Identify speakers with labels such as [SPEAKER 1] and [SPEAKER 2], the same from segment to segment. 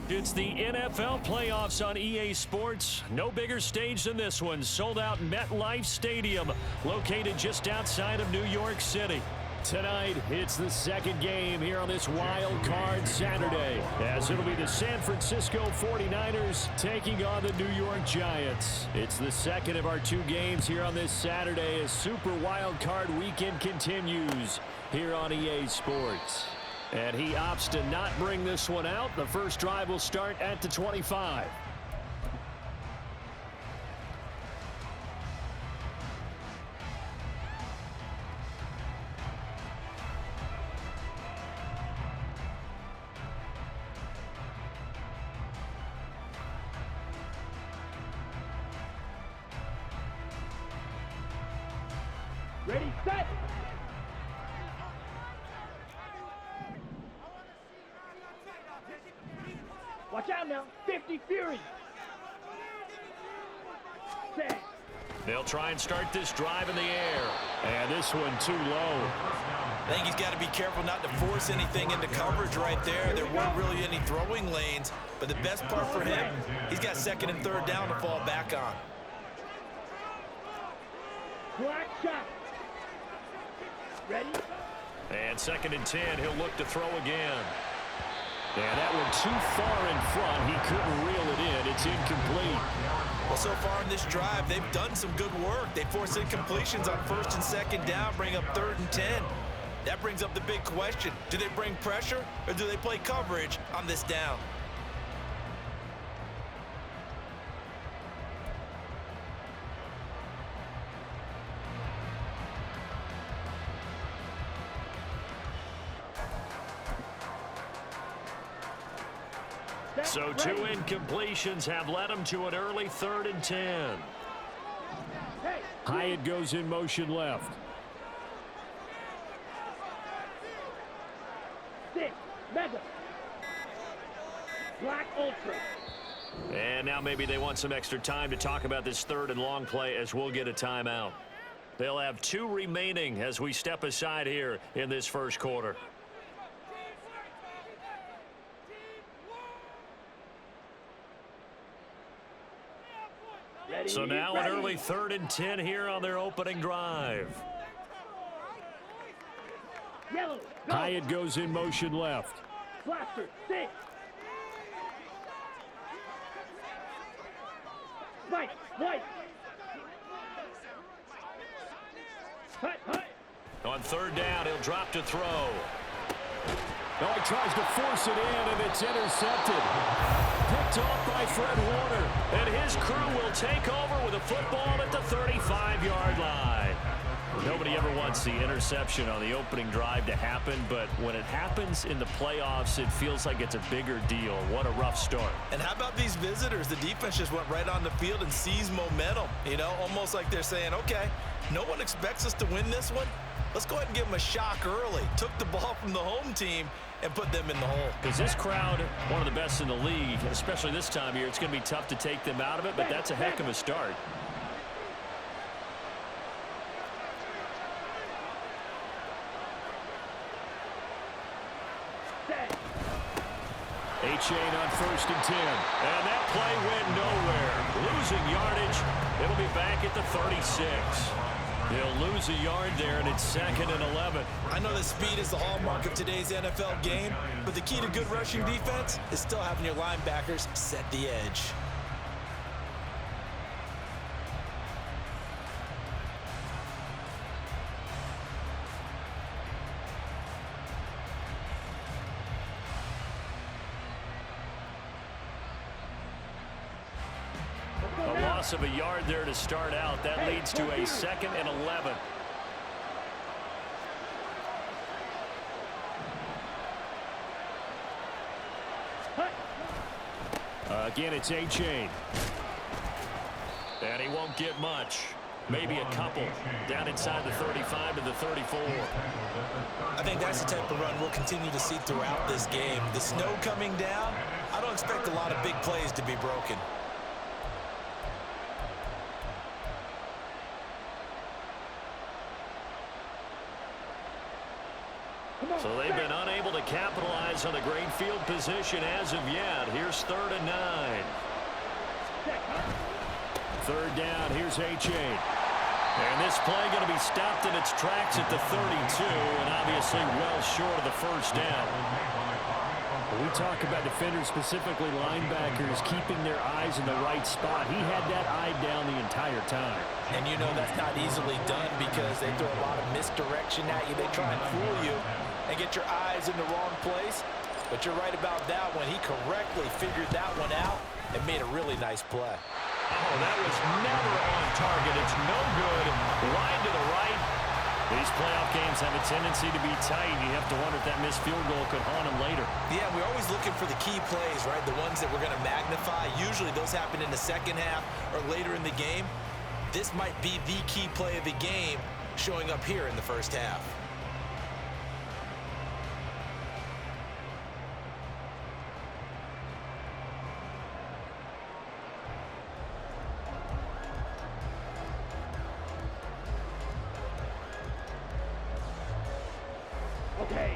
[SPEAKER 1] It's the NFL playoffs on EA Sports. No bigger stage than this one. Sold out MetLife Stadium, located just outside of New York City. Tonight, it's the second game here on this wild card Saturday, as it'll be the San Francisco 49ers taking on the New York Giants. It's the second of our two games here on this Saturday as Super Wild Card Weekend continues here on EA Sports. And he opts to not bring this one out. The first drive will start at the 25.
[SPEAKER 2] Ready, set! Watch out now, 50 Fury! Set!
[SPEAKER 1] They'll try and start this drive in the air. And this one too low.
[SPEAKER 3] I think he's got to be careful not to force anything into coverage right there. There weren't really any throwing lanes, but the best part for him, he's got second and third down to fall back on.
[SPEAKER 2] Black shot! Ready?
[SPEAKER 1] And second and 10, he'll look to throw again. And that one too far in front. He couldn't reel it in. It's incomplete.
[SPEAKER 3] Well, so far in this drive, they've done some good work. They force incompletions on first and second down, bring up third and 10. That brings up the big question. Do they bring pressure or do they play coverage on this down?
[SPEAKER 1] So two incompletions have led him to an early third and 10. Hyatt goes in motion left.
[SPEAKER 2] Six, mega. Black ultra.
[SPEAKER 1] And now maybe they want some extra time to talk about this third and long play as we'll get a timeout. They'll have two remaining as we step aside here in this first quarter. So now an early third and 10 here on their opening drive.
[SPEAKER 2] Yellow, go.
[SPEAKER 1] Hyatt goes in motion left.
[SPEAKER 2] Blaster, six. Spike, white. Hut, hut.
[SPEAKER 1] On third down, he'll drop to throw. Oh, he tries to force it in, and it's intercepted. Picked off by Fred Warner. And his crew will take over with a football at the 35-yard line. Nobody ever wants the interception on the opening drive to happen, but when it happens in the playoffs, it feels like it's a bigger deal. What a rough start.
[SPEAKER 3] And how about these visitors? The defense just went right on the field and seized momentum. You know, almost like they're saying, okay, no one expects us to win this one. Let's go ahead and give them a shock early. Took the ball from the home team and put them in the hole.
[SPEAKER 1] Because this crowd, one of the best in the league, especially this time of year, it's going to be tough to take them out of it, but that's a heck of a start. A-Chain on first and 10. And that play went nowhere. Losing yardage. It'll be back at the 36. He'll lose a yard there, and it's second and 11.
[SPEAKER 3] I know that speed is the hallmark of today's NFL game, but the key to good rushing defense is still having your linebackers set the edge.
[SPEAKER 1] A loss of a yard there to start out. That leads to a second and 11. Again, it's A-Chain. And he won't get much. Maybe a couple. Down inside the 35 to the 34.
[SPEAKER 3] I think that's the type of run we'll continue to see throughout this game. The snow coming down, I don't expect a lot of big plays to be broken.
[SPEAKER 1] So they've been unable to capitalize on the great field position as of yet. Here's 3rd and 9. Third down, here's A-Chain. And this play going to be stopped in its tracks at the 32, and obviously well short of the first down.
[SPEAKER 4] When we talk about defenders, specifically linebackers, keeping their eyes in the right spot, he had that eye down the entire time.
[SPEAKER 3] And you know that's not easily done because they throw a lot of misdirection at you. They try and fool you and get your eyes in the wrong place. But you're right about that one. He correctly figured that one out and made a really nice play.
[SPEAKER 1] Oh, that was never on target. It's no good. Wide to the right. These playoff games have a tendency to be tight. You have to wonder if that missed field goal could haunt them later.
[SPEAKER 3] Yeah, we're always looking for the key plays, right? The ones that we're going to magnify. Usually those happen in the second half or later in the game. This might be the key play of the game showing up here in the first half.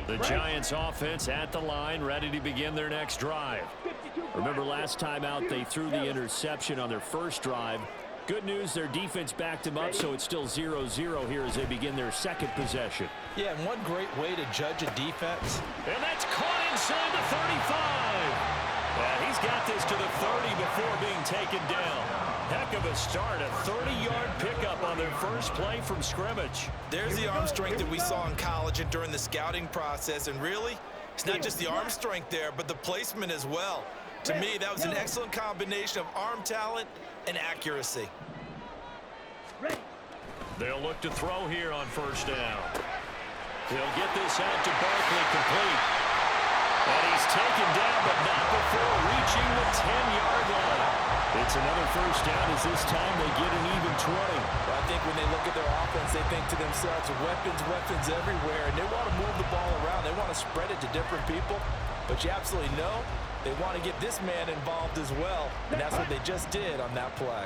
[SPEAKER 1] The Giants offense at the line, ready to begin their next drive. Remember last time out they threw the interception on their first drive. Good news, their defense backed them up, so it's still 0-0 here as they begin their second possession.
[SPEAKER 3] Yeah, and one great way to judge a defense.
[SPEAKER 1] And that's caught inside the 35. Yeah, he's got this to the 30 before being taken down. Heck of a start, a 30-yard pickup on their first play from scrimmage.
[SPEAKER 3] There's the arm strength that we saw in college and during the scouting process, and really, it's not just the arm strength there, but the placement as well. To me, that was an excellent combination of arm talent and accuracy.
[SPEAKER 1] They'll look to throw here on first down. He'll get this out to Barkley complete. And he's taken down, but not before reaching the 10-yard line. It's another first down as this time they get an even 20.
[SPEAKER 3] Well, I think when they look at their offense, they think to themselves, weapons everywhere, and they want to move the ball around. They want to spread it to different people, but you absolutely know they want to get this man involved as well, and that's what they just did on that play.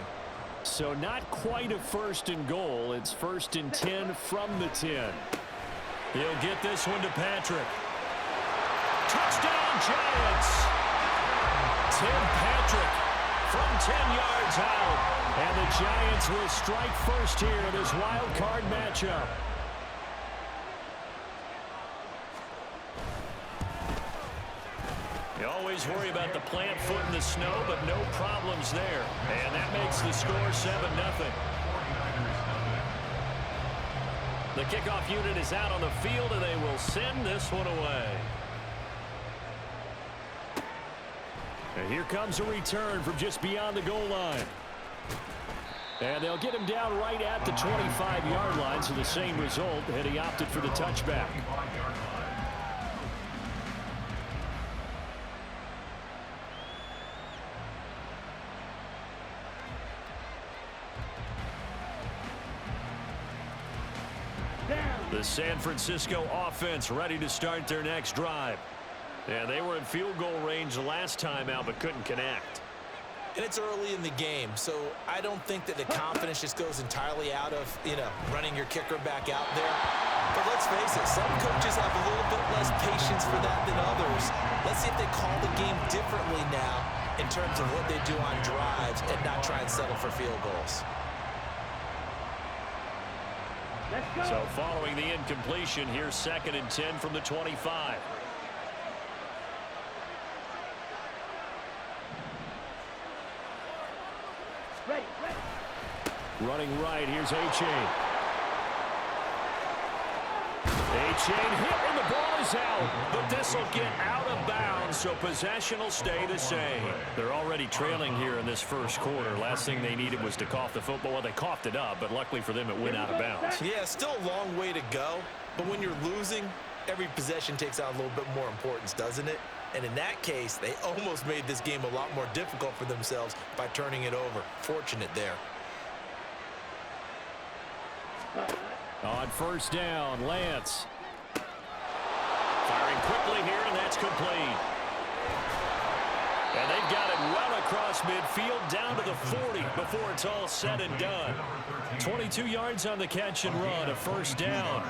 [SPEAKER 4] So not quite a 1st and goal. It's 1st and 10 from the 10.
[SPEAKER 1] He'll get this one to Patrick. Touchdown, Giants! Tim Patrick from 10 yards out. And the Giants will strike first here in this wild card matchup. You always worry about the plant foot in the snow, but no problems there. And that makes the score 7-0. The kickoff unit is out on the field, and they will send this one away. And here comes a return from just beyond the goal line. And they'll get him down right at the 25-yard line, so the same result, and he opted for the touchback. The San Francisco offense ready to start their next drive. Yeah, they were in field goal range the last time out, but couldn't connect.
[SPEAKER 3] And it's early in the game, so I don't think that the confidence just goes entirely out of, running your kicker back out there. But let's face it, some coaches have a little bit less patience for that than others. Let's see if they call the game differently now in terms of what they do on drives and not try and settle for field goals.
[SPEAKER 1] So following the incompletion, here's 2nd and 10 from the 25. Running right, here's A-Chain. A-Chain hit and the ball is out, but this will get out of bounds, so possession will stay the same. They're already trailing here in this first quarter. Last thing they needed was to cough the football. Well, they coughed it up, but luckily for them, it went out of bounds.
[SPEAKER 3] Yeah, still a long way to go, but when you're losing, every possession takes on a little bit more importance, doesn't it? And in that case, they almost made this game a lot more difficult for themselves by turning it over. Fortunate there.
[SPEAKER 1] On first down, Lance. Firing quickly here, and that's complete. And they've got it well across midfield down to the 40 before it's all said and done. 22 yards on the catch and run, a first down.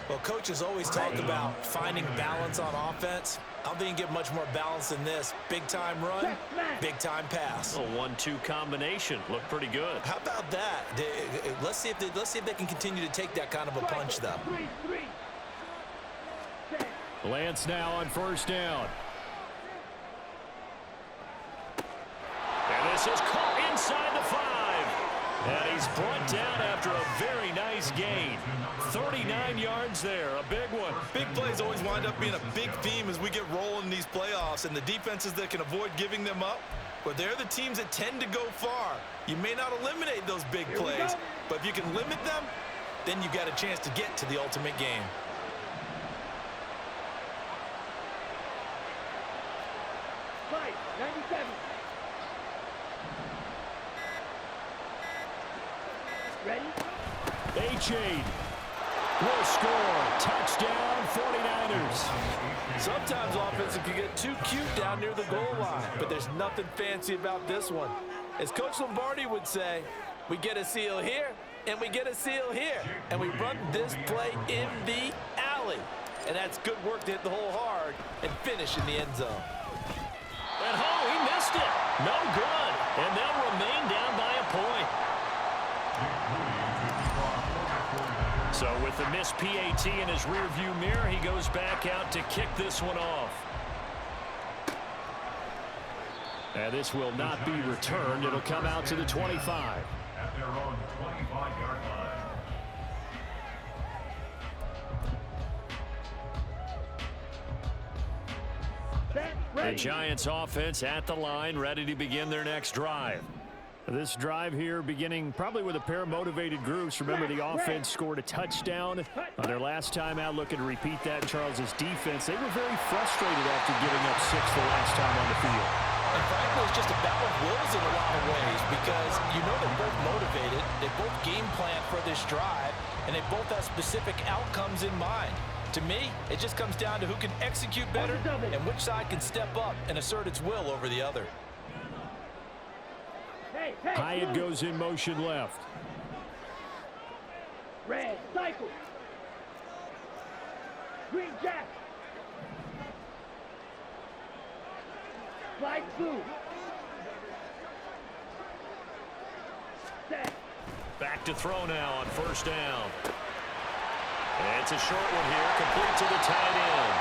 [SPEAKER 3] Well, coaches always talk about finding balance on offense. I don't think you can get much more balance than this. Big-time run, big-time pass.
[SPEAKER 1] A 1-2 combination. Looked pretty good.
[SPEAKER 3] How about that? Let's see if they can continue to take that kind of a punch, though.
[SPEAKER 1] Lance now on first down. And this is caught inside the 5. And he's brought down after a very nice gain. 39 yards there, a big one.
[SPEAKER 3] Big plays always wind up being a big theme as we get rolling in these playoffs, and the defenses that can avoid giving them up, well, they're the teams that tend to go far. You may not eliminate those big plays, but if you can limit them, then you've got a chance to get to the ultimate game.
[SPEAKER 2] Fight, 97. Ready?
[SPEAKER 1] A-Chain will score. Touchdown, 49ers.
[SPEAKER 3] Sometimes offenses can get too cute down near the goal line, but there's nothing fancy about this one. As Coach Lombardi would say, we get a seal here, and we get a seal here, and we run this play in the alley. And that's good work to hit the hole hard and finish in the end zone.
[SPEAKER 1] And he missed it. No good. And they'll remain down by a point. So with the missed PAT in his rearview mirror, he goes back out to kick this one off. And this will not be returned. It'll come out to the 25.
[SPEAKER 5] At their own 25-yard line.
[SPEAKER 1] The Giants offense at the line, ready to begin their next drive. This drive here beginning probably with a pair of motivated groups. Remember, the offense scored a touchdown on their last time out, looking to repeat that in Charles's defense. They were very frustrated after giving up 6 the last time on the field.
[SPEAKER 3] And frankly, it's just a battle of wills in a lot of ways because you know they're both motivated, they both game plan for this drive, and they both have specific outcomes in mind. To me, it just comes down to who can execute better and which side can step up and assert its will over the other.
[SPEAKER 1] Hyatt goes in motion left.
[SPEAKER 2] Red, cycle. Green jack. Slide blue. Set.
[SPEAKER 1] Back to throw now on first down. And it's a short one here, complete to the tight end.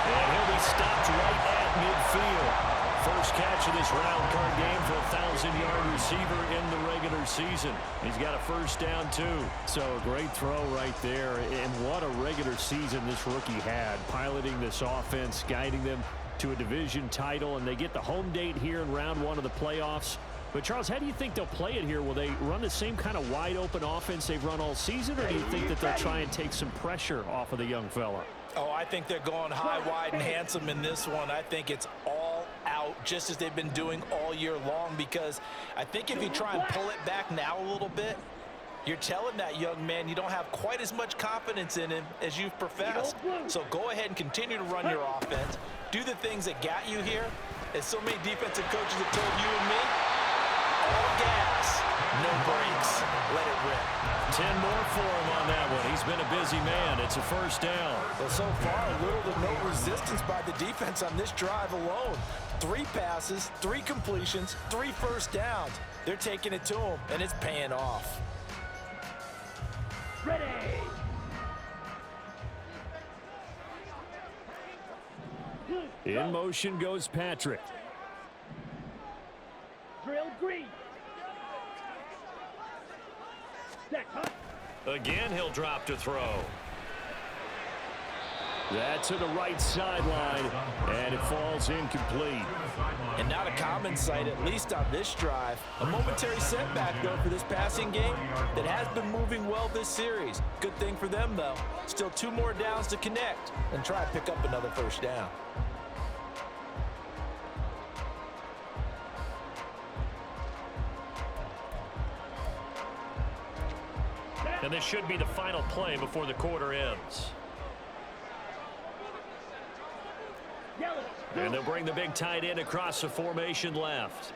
[SPEAKER 1] And he'll be stopped right at midfield. First catch of this round card game for a 1,000-yard receiver in the regular season. He's got a first down, too. So a great throw right there. And what a regular season this rookie had, piloting this offense, guiding them to a division title. And they get the home date here in round 1 of the playoffs. But, Charles, how do you think they'll play it here? Will they run the same kind of wide-open offense they've run all season, or do you think that they'll try and take some pressure off of the young fella?
[SPEAKER 3] Oh, I think they're going high, wide, and handsome in this one. I think it's all out, just as they've been doing all year long, because I think if you try and pull it back now a little bit, you're telling that young man you don't have quite as much confidence in him as you've professed. So go ahead and continue to run your offense. Do the things that got you here. As so many defensive coaches have told you and me, all gas, no brakes, let it rip.
[SPEAKER 1] 10 more for him on that one. He's been a busy man. It's a first down.
[SPEAKER 3] Well, so far, little to no resistance by the defense on this drive alone. 3 passes, 3 completions, 3 first downs. They're taking it to him, and it's paying off.
[SPEAKER 2] Ready.
[SPEAKER 1] In motion goes Patrick.
[SPEAKER 2] Drill green. Set, hut.
[SPEAKER 1] Again, he'll drop to throw. That's to the right sideline, and it falls incomplete.
[SPEAKER 3] And not a common sight, at least on this drive. A momentary setback, though, for this passing game that has been moving well this series. Good thing for them, though. Still 2 more downs to connect and try to pick up another first down.
[SPEAKER 1] And this should be the final play before the quarter ends.
[SPEAKER 2] Yellow.
[SPEAKER 1] And they'll bring the big tight end across the formation left.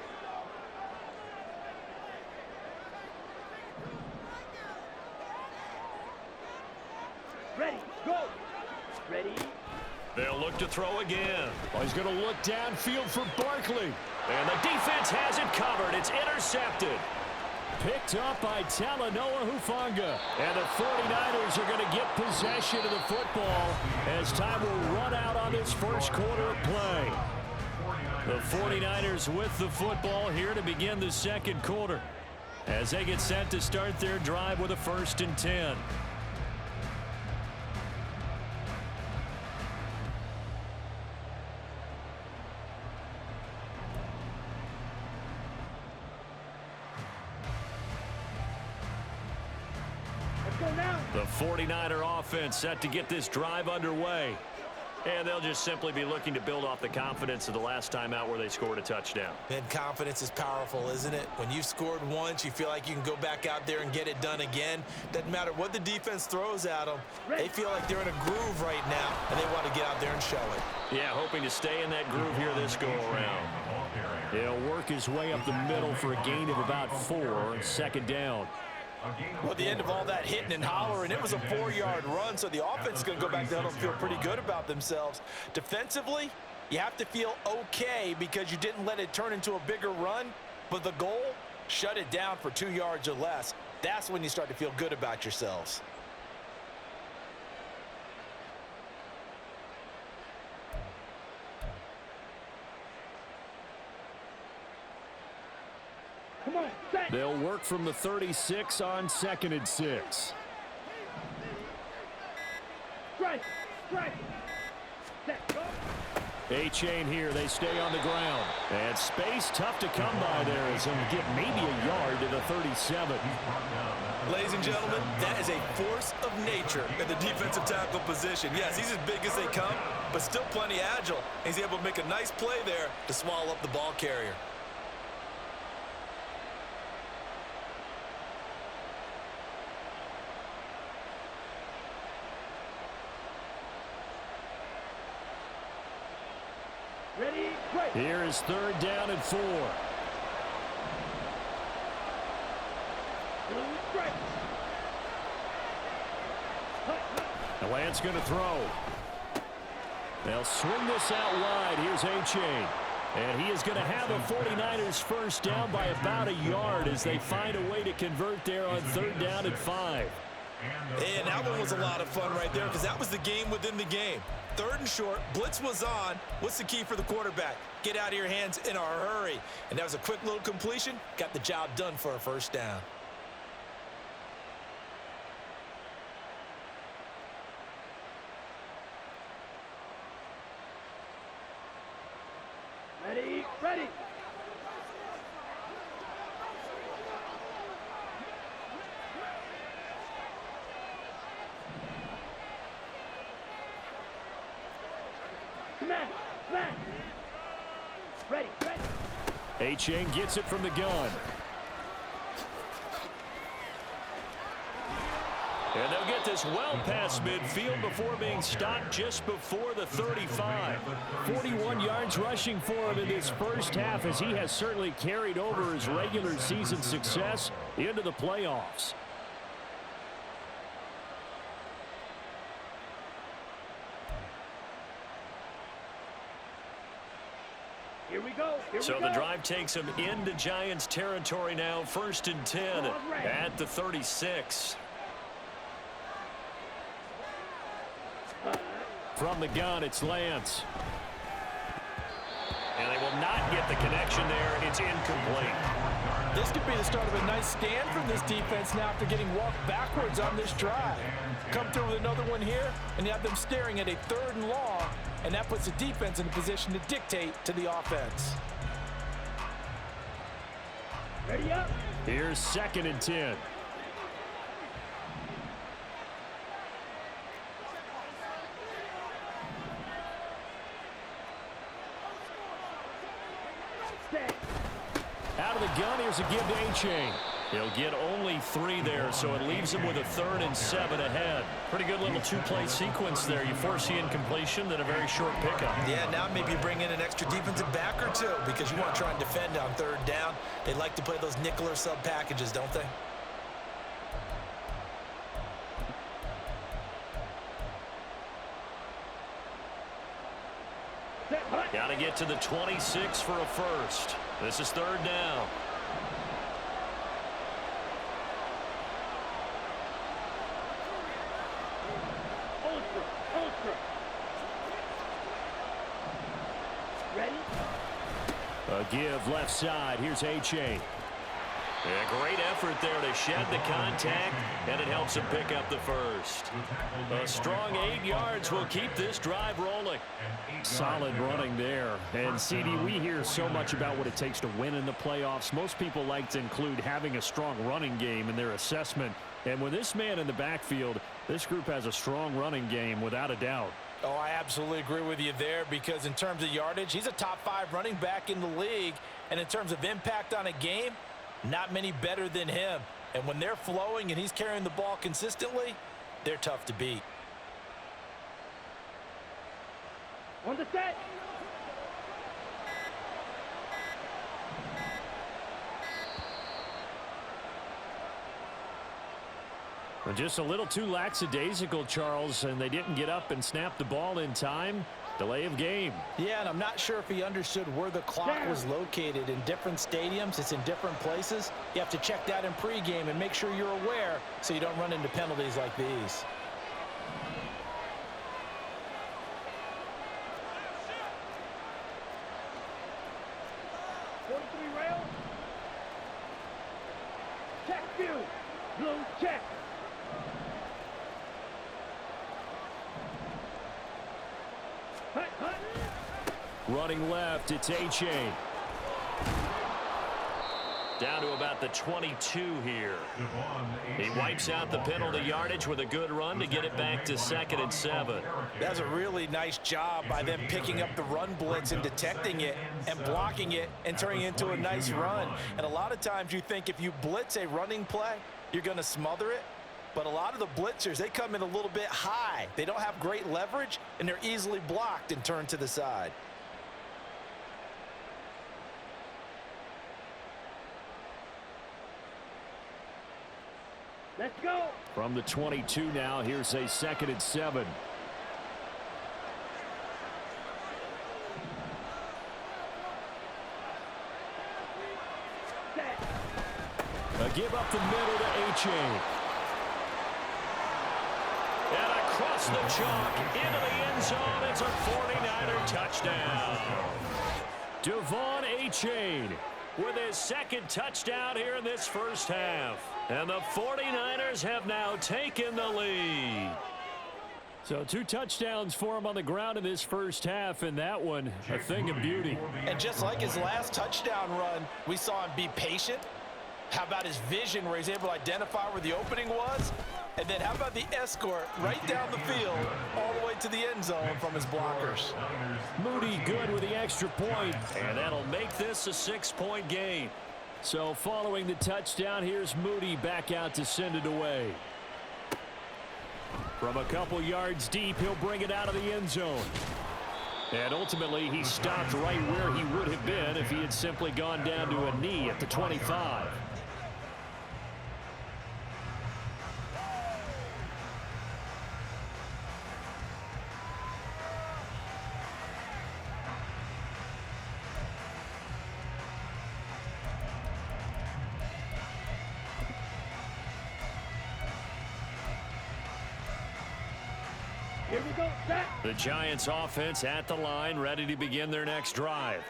[SPEAKER 2] Ready, go.
[SPEAKER 1] look to throw again.
[SPEAKER 4] Well, he's going to look downfield for Barkley.
[SPEAKER 1] And the defense has it covered. It's intercepted.
[SPEAKER 4] Picked up by Talanoa Hufanga. And the 49ers are going to get possession of the football as time will run out on this first quarter of play. The 49ers with the football here to begin the second quarter as they get set to start their drive with a 1st and 10. The 49er offense set to get this drive underway. And they'll just simply be looking to build off the confidence of the last time out where they scored a touchdown.
[SPEAKER 3] And confidence is powerful, isn't it? When you've scored once, you feel like you can go back out there and get it done again. Doesn't matter what the defense throws at them. They feel like they're in a groove right now, and they want to get out there and show it.
[SPEAKER 1] Yeah, hoping to stay in that groove here this go-around.
[SPEAKER 4] He'll work his way up the middle for a gain of about 4, 2nd down.
[SPEAKER 3] Well, at the end of all that hitting and hollering, it was a 4-yard run, so the offense is going to go back down and feel pretty good about themselves. Defensively, you have to feel okay because you didn't let it turn into a bigger run, but the goal, shut it down for 2 yards or less. That's when you start to feel good about yourselves.
[SPEAKER 2] Come on, set.
[SPEAKER 4] They'll work from the 36 on 2nd and 6.
[SPEAKER 2] Strike, strike. Set, go.
[SPEAKER 4] A-chain here. They stay on the ground. And space tough to come by there as he'll get maybe a yard to the 37.
[SPEAKER 3] Ladies and gentlemen, that is a force of nature in the defensive tackle position. Yes, he's as big as they come, but still plenty agile. He's able to make a nice play there to swallow up the ball carrier.
[SPEAKER 2] Ready, play.
[SPEAKER 4] Here is 3rd down and 4.
[SPEAKER 2] Blue strike.
[SPEAKER 4] The Lance going to throw. They'll swing this out wide. Here's A-chain. And he is going to have a 49ers 1st down by about a yard as they find a way to convert there on 3rd down and 5.
[SPEAKER 3] And that one was a lot of fun right there because that was the game within the game. 3rd and short, blitz was on. What's the key for the quarterback? Get out of your hands in a hurry. And that was a quick little completion. Got the job done for a 1st down.
[SPEAKER 2] Ready, ready. Smash, smash. Ready, ready.
[SPEAKER 4] A-chain gets it from the gun.
[SPEAKER 1] And they'll get this well past midfield before being stopped just before the 35.
[SPEAKER 4] 41 yards rushing for him in this first half as he has certainly carried over his regular season success into the playoffs.
[SPEAKER 2] Here we go.
[SPEAKER 1] So the drive takes him into Giants territory now. 1st and 10 at the 36.
[SPEAKER 4] From the gun, it's Lance.
[SPEAKER 1] And they will not get the connection there. It's incomplete.
[SPEAKER 6] This could be the start of a nice stand from this defense now after getting walked backwards on this drive. Come through with another one here, and you have them staring at a 3rd and long, and that puts the defense in a position to dictate to the offense.
[SPEAKER 2] Ready up.
[SPEAKER 4] Here's 2nd and 10.
[SPEAKER 2] Set.
[SPEAKER 4] Out of the gun, here's a give to A-chain.
[SPEAKER 1] He'll get only 3 there, so it leaves him with a 3rd and 7 ahead. Pretty good little 2-play sequence there. You force the incompletion, then a very short pickup.
[SPEAKER 3] Yeah, now maybe you bring in an extra defensive back or 2 because you want to try and defend on 3rd down. They like to play those nickel or sub packages, don't they?
[SPEAKER 1] Got to get to the 26 for a first. This is third down.
[SPEAKER 2] Ready?
[SPEAKER 1] A give left side. Here's A-Chain. A great effort there to shed the contact, and it helps him pick up the first. A strong 8 yards will keep this drive rolling.
[SPEAKER 4] Solid running there. And, CD, we hear so much about what it takes to win in the playoffs. Most people like to include having a strong running game in their assessment. And with this man in the backfield, this group has a strong running game without a doubt.
[SPEAKER 6] Oh, I absolutely agree with you there, because in terms of yardage, he's a top 5 running back in the league. And in terms of impact on a game, not many better than him. And when they're flowing and he's carrying the ball consistently, they're tough to beat.
[SPEAKER 2] On the set.
[SPEAKER 4] Well, just a little too lackadaisical, Charles, and they didn't get up and snap the ball in time. Delay of game.
[SPEAKER 6] Yeah, and I'm not sure if he understood where the clock was located. In different stadiums, it's in different places. You have to check that in pregame and make sure you're aware so you don't run into penalties like these.
[SPEAKER 2] Rail. Check view. Blue check. Hut, hut.
[SPEAKER 4] Running left, it's A-Chain.
[SPEAKER 1] Down to about the 22 here. He wipes out the penalty yardage with a good run to get it back to 2nd and 7.
[SPEAKER 6] That's a really nice job by them picking up the run blitz and detecting it and blocking it and turning it into a nice run. And a lot of times you think if you blitz a running play, you're going to smother it. But a lot of the blitzers, they come in a little bit high. They don't have great leverage, and they're easily blocked and turned to the side.
[SPEAKER 2] Let's go.
[SPEAKER 4] From the 22 now, here's a 2nd and 7.
[SPEAKER 2] Set.
[SPEAKER 4] A give up the middle to A-Chain.
[SPEAKER 1] And across the chalk into the end zone. It's a 49er touchdown.
[SPEAKER 4] Dwan A-Chain
[SPEAKER 1] With his 2nd touchdown here in this first half. And the 49ers have now taken the lead.
[SPEAKER 4] So 2 touchdowns for him on the ground in this first half, and that one a thing of beauty.
[SPEAKER 6] And just like his last touchdown run, we saw him be patient. How about his vision where he's able to identify where the opening was? And then how about the escort right down the field all the way to the end zone from his blockers?
[SPEAKER 4] Moody good with the extra point.
[SPEAKER 1] And that'll make this a 6-point game.
[SPEAKER 4] So following the touchdown, here's Moody back out to send it away. From a couple yards deep, he'll bring it out of the end zone. And ultimately, he stopped right where he would have been if he had simply gone down to a knee at the 25.
[SPEAKER 2] Here we go, set.
[SPEAKER 1] The Giants offense at the line, ready to begin their next drive.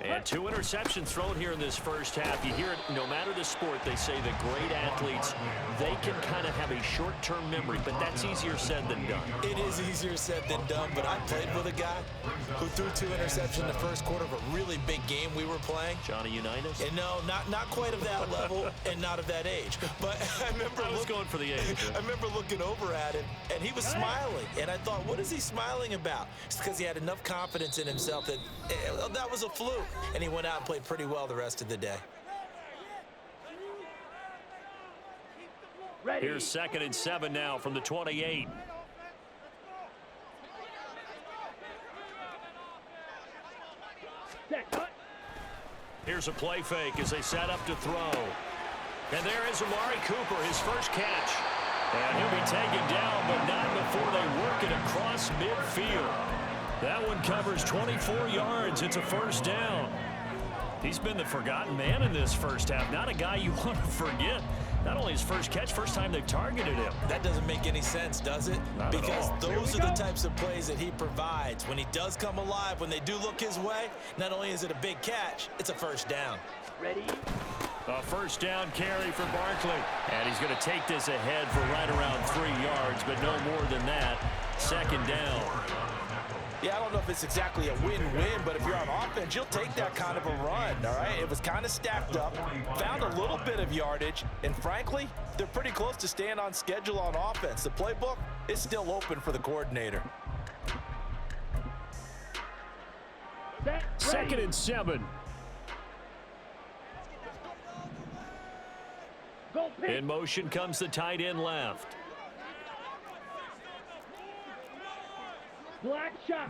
[SPEAKER 1] And 2 interceptions thrown here in this first half. You hear it, no matter the sport, they say that great athletes, they can kind of have a short-term memory, but that's easier said than done.
[SPEAKER 6] It is easier said than done, but I played with a guy who threw 2 interceptions in the first quarter of a really big game we were playing.
[SPEAKER 1] Johnny Unitas?
[SPEAKER 6] And no, not quite of that level and not of that age. But I remember
[SPEAKER 1] I was going for the age.
[SPEAKER 6] I remember looking over at him, and he was smiling. And I thought, what is he smiling about? It's because he had enough confidence in himself that that was a fluke. And he went out and played pretty well the rest of the day.
[SPEAKER 2] Ready.
[SPEAKER 1] Here's 2nd and 7 now from the 28.
[SPEAKER 2] Set, cut.
[SPEAKER 1] Here's a play fake as they set up to throw. And there is Amari Cooper, his first catch. And he'll be taken down, but not before they work it across midfield. That one covers 24 yards. It's a first down. He's been the forgotten man in this first half. Not a guy you want to forget. Not only his first catch, first time they've targeted him.
[SPEAKER 3] That doesn't make any sense, does it?
[SPEAKER 1] Not at
[SPEAKER 3] because
[SPEAKER 1] all.
[SPEAKER 3] those are the types of plays that he provides. When he does come alive, when they do look his way, not only is it a big catch, it's a first down.
[SPEAKER 2] Ready?
[SPEAKER 1] A first down carry for Barkley. And he's going to take this ahead for right around 3 yards, but no more than that. Second down.
[SPEAKER 6] Yeah, I don't know if it's exactly a win-win, but if you're on offense, you'll take that kind of a run, all right? It was kind of stacked up, found a little bit of yardage, and frankly, they're pretty close to staying on schedule on offense. The playbook is still open for the coordinator.
[SPEAKER 2] Set.
[SPEAKER 4] Second
[SPEAKER 2] Ready.
[SPEAKER 4] and 7.
[SPEAKER 2] Go pick.
[SPEAKER 1] In motion comes the tight end left.
[SPEAKER 2] Black shot.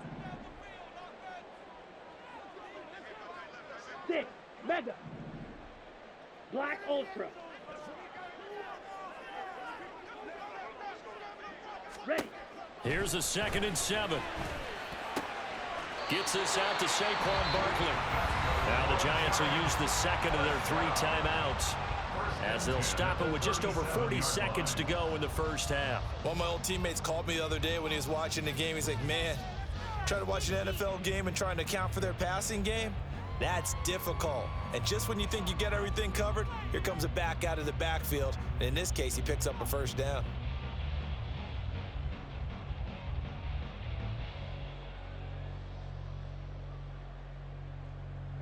[SPEAKER 2] 6. Mega. Black ultra. Ready.
[SPEAKER 1] Here's a second and 7. Gets this out to Saquon Barkley. Now the Giants will use the second of their 3 timeouts, as they'll stop it with just over 40 seconds to go in the first half.
[SPEAKER 3] One of my old teammates called me the other day when he was watching the game. He's like, man, trying to watch an NFL game and trying to account for their passing game, that's difficult. And just when you think you get everything covered, here comes a back out of the backfield. And in this case, he picks up a first down.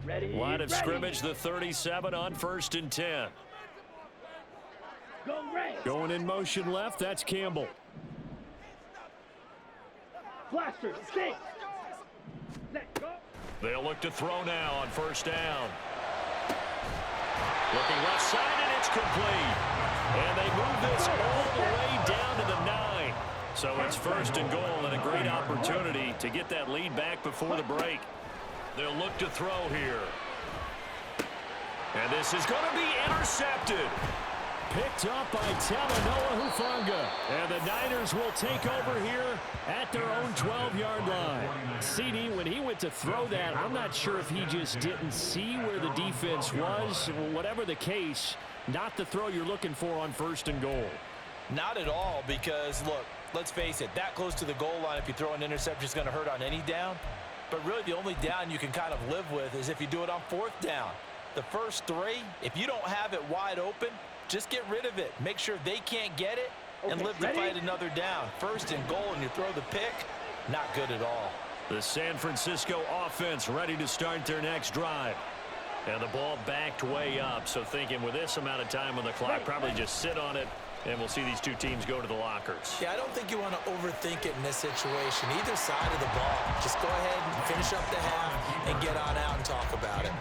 [SPEAKER 2] Ready.
[SPEAKER 1] Line of
[SPEAKER 2] Ready.
[SPEAKER 1] scrimmage, the 37 on 1st and 10.
[SPEAKER 2] Go red.
[SPEAKER 4] Going in motion left, that's Campbell.
[SPEAKER 2] Blaster. 6. Set. Go.
[SPEAKER 1] They'll look to throw now on 1st down. Looking left side, and it's complete. And they move this all the way down to the 9. So it's 1st and goal, and a great opportunity to get that lead back before the break. They'll look to throw here. And this is going to be intercepted.
[SPEAKER 4] Picked up by Talanoa Hufanga. And the Niners will take over here at their own 12-yard line. CD, when he went to throw that, I'm not sure if he just didn't see where the defense was. Whatever the case, not the throw you're looking for on 1st and goal.
[SPEAKER 6] Not at all, because, look, let's face it, that close to the goal line, if you throw an interception, is going to hurt on any down. But really, the only down you can kind of live with is if you do it on 4th down. The first 3, if you don't have it wide open, just get rid of it. Make sure they can't get it and live to fight another down. 1st and goal, and you throw the pick, not good at all.
[SPEAKER 1] The San Francisco offense ready to start their next drive. And the ball backed way up. So thinking with this amount of time on the clock, probably just sit on it, and we'll see these two teams go to the lockers.
[SPEAKER 3] Yeah, I don't think you want to overthink it in this situation. Either side of the ball. Just go ahead and finish up the half and get on out and talk about it.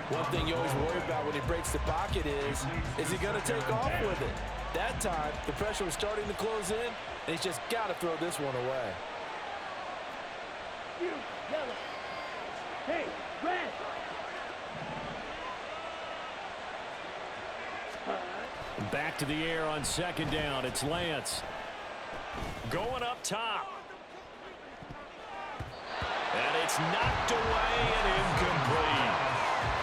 [SPEAKER 6] One thing you always worry about when he breaks the pocket is he going to take off with it? That time, the pressure was starting to close in, and he's just got to throw this one away.
[SPEAKER 2] You. Yellow. Hey. Red.
[SPEAKER 4] Back to the air on 2nd down. It's Lance.
[SPEAKER 1] Going up top. And it's knocked away and incomplete.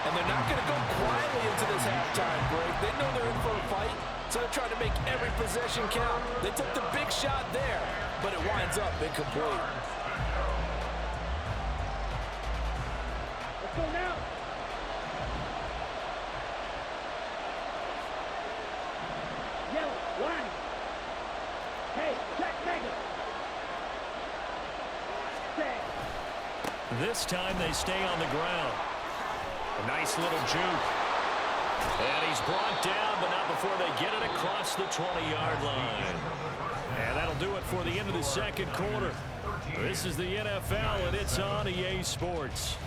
[SPEAKER 6] And they're not going to go quietly into this halftime break. They know they're in for a fight, so they're trying to make every possession count. They took the big shot there, but it winds up incomplete.
[SPEAKER 2] Let's go now. Yellow. Line. Hey. Check mega. Set.
[SPEAKER 1] This time they stay on the ground. A nice little juke. And he's brought down, but not before they get it across the 20-yard line. And that'll do it for the end of the 2nd quarter. This is the NFL, and it's on EA Sports.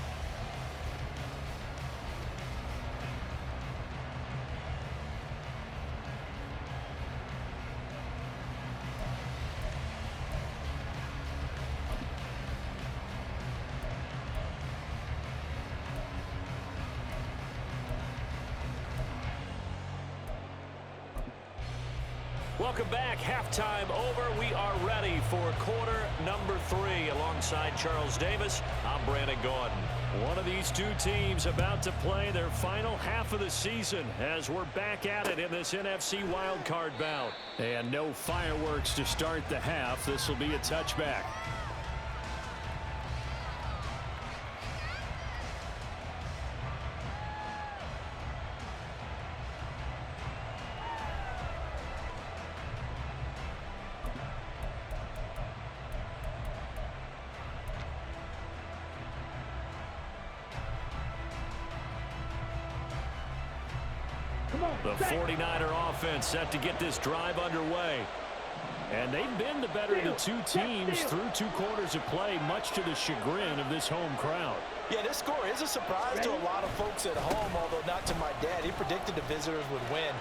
[SPEAKER 4] Welcome back. Halftime over. We are ready for quarter number 3. Alongside Charles Davis, I'm Brandon Gordon.
[SPEAKER 1] One of these two teams about to play their final half of the season as we're back at it in this NFC wildcard bout. And no fireworks to start the half. This will be a touchback. The 49er offense set to get this drive underway. And they've been the better of the two teams through 2 quarters of play, much to the chagrin of this home crowd.
[SPEAKER 6] Yeah, this score is a surprise to a lot of folks at home, although not to my dad. He predicted the visitors would win.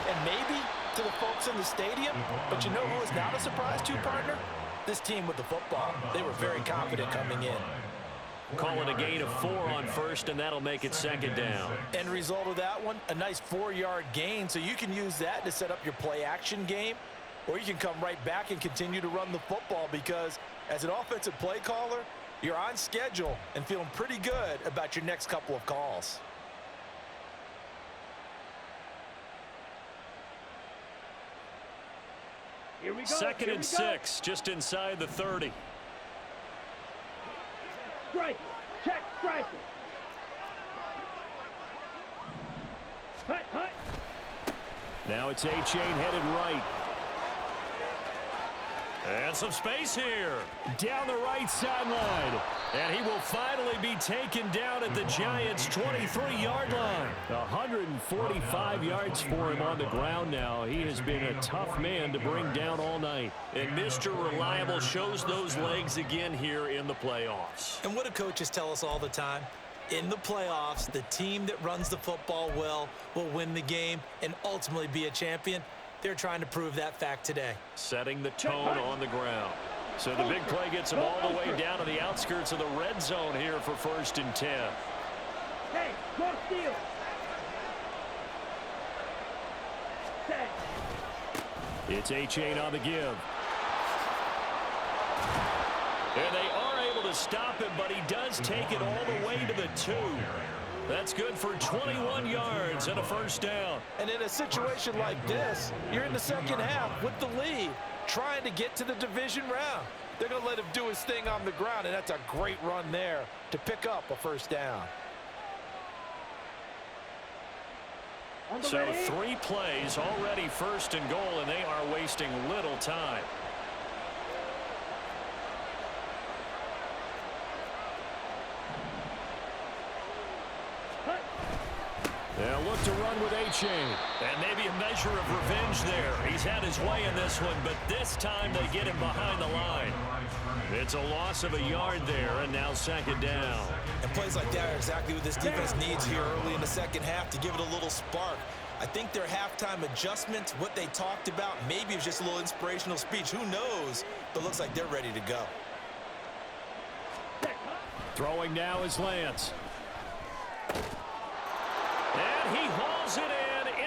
[SPEAKER 6] And maybe to the folks in the stadium. But you know who is not a surprise to, partner? This team with the football. They were very confident coming in.
[SPEAKER 1] Calling a gain of 4 on first, and that'll make it 2nd down.
[SPEAKER 6] End result of that one, a nice 4-yard gain. So you can use that to set up your play-action game, or you can come right back and continue to run the football because as an offensive play caller, you're on schedule and feeling pretty good about your next couple of calls.
[SPEAKER 2] Here we go.
[SPEAKER 1] 2nd and 6, just inside the 30.
[SPEAKER 2] Strike. Check. Strike. Hut, hut.
[SPEAKER 1] Now it's A-Chain headed right. And some space here. Down the right sideline. And he will finally be taken down at the Giants' 23-yard line. 145 yards for him on the ground now. He has been a tough man to bring down all night. And Mr. Reliable shows those legs again here in the playoffs.
[SPEAKER 3] And what do coaches tell us all the time? In the playoffs, the team that runs the football well will win the game and ultimately be a champion. They're trying to prove that fact today.
[SPEAKER 1] Setting the tone on the ground. So the big play gets him all the way down to the outskirts of the red zone here for 1st and 10.
[SPEAKER 2] Hey, go steal. Set.
[SPEAKER 1] It's A-Chain on the give. And they are able to stop him, but he does take it all the way to the 2. That's good for 21 yards and a 1st down.
[SPEAKER 6] And in a situation like this, you're in the 2nd half with the lead, trying to get to the division round. They're going to let him do his thing on the ground, and that's a great run there to pick up a 1st down.
[SPEAKER 1] So 3 plays already 1st and goal, and they are wasting little time. They'll look to run with A-Chain. And maybe a measure of revenge there. He's had his way in this one, but this time they get him behind the line. It's a loss of a yard there, and now 2nd down.
[SPEAKER 3] And plays like that are exactly what this defense needs here early in the 2nd half to give it a little spark. I think their halftime adjustments, what they talked about, maybe it was just a little inspirational speech. Who knows? But looks like they're ready to go.
[SPEAKER 1] Throwing now is Lance. And he hauls it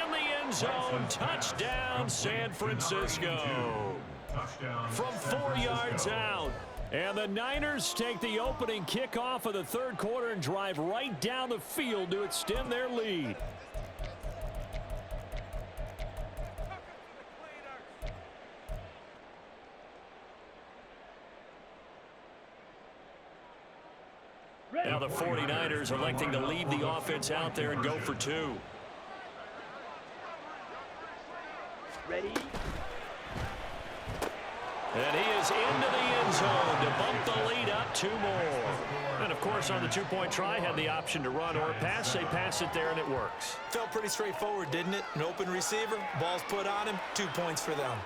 [SPEAKER 1] in the end zone. Touchdown, San Francisco. From 4 yards out. And the Niners take the opening kickoff of the 3rd quarter and drive right down the field to extend their lead. Now the 49ers electing to leave the offense out there and go for 2.
[SPEAKER 2] Ready.
[SPEAKER 1] And he is into the end zone to bump the lead up 2 more. And, of course, on the 2-point try, had the option to run or pass. They pass it there, and it works.
[SPEAKER 3] Felt pretty straightforward, didn't it? An open receiver, ball's put on him, 2 points for them.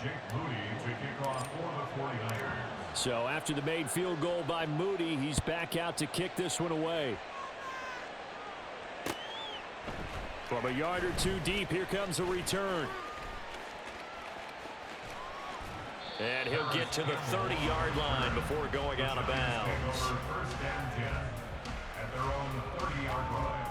[SPEAKER 5] Jake Moody to kick off for the 49ers.
[SPEAKER 1] So after the made field goal by Moody, he's back out to kick this one away. From a yard or 2 deep, here comes a return. And he'll get to the 30-yard line before going out of bounds.
[SPEAKER 5] First and 10 at their own 30-yard line.